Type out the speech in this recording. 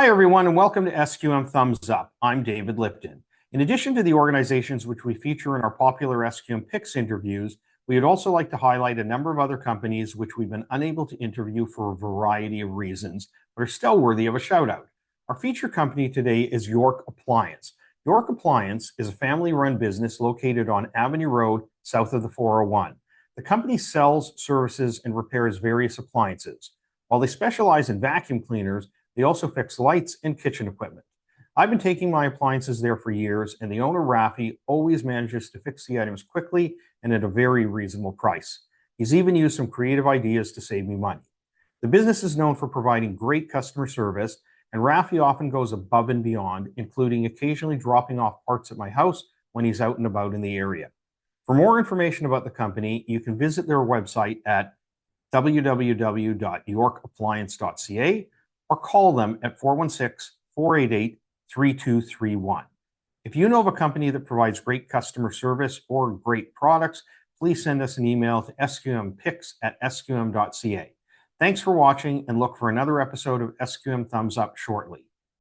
Hi, everyone, and welcome to SQM Thumbs Up. I'm David Lipton. In addition to the organizations which we feature in our popular SQM Picks interviews, we would also like to highlight a number of other companies which we've been unable to interview for a variety of reasons, but are still worthy of a shout out. Our feature company today is York Appliance. York Appliance is a family-run business located on Avenue Road, south of the 401. The company sells, services, and repairs various appliances. While they specialize in vacuum cleaners, they also fix lights and kitchen equipment. I've been taking my appliances there for years, and the owner, Rafi, always manages to fix the items quickly and at a very reasonable price. He's even used some creative ideas to save me money. The business is known for providing great customer service, and Rafi often goes above and beyond, including occasionally dropping off parts at my house when he's out and about in the area. For more information about the company, you can visit their website at www.yorkappliance.ca or call them at 416-488-3231. If you know of a company that provides great customer service or great products, please send us an email to sqmpicks@sqm.ca. Thanks for watching, and look for another episode of SQM Thumbs Up shortly.